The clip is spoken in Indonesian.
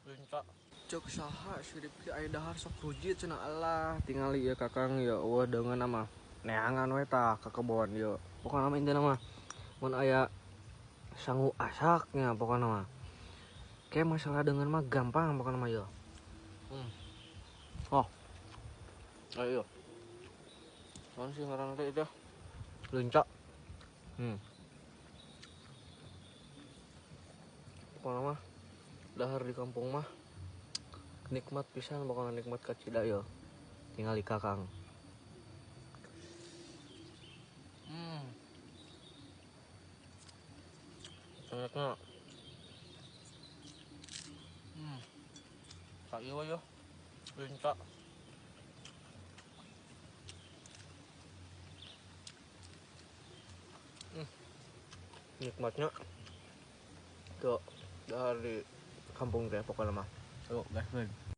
Puncak cek saha sirip aya dahar sok rujit cenah Allah tingali ya kakang ya wah dengan nama neangan we tah ka kebon ya pokona mah intina mah mun aya sangu asaknya pokona mah kayak masalah dengan mah gampang pokona mah ya oh ayo naon sih ngaranna teh itu leunca pokona mah dahar di kampung mah nikmat pisan pokoknya nikmat kacida yo tinggal di kakang enaknya tak iya yo leunca nikmatnya tuh dahar di kampung teh pokoknya mah yuk gaskeun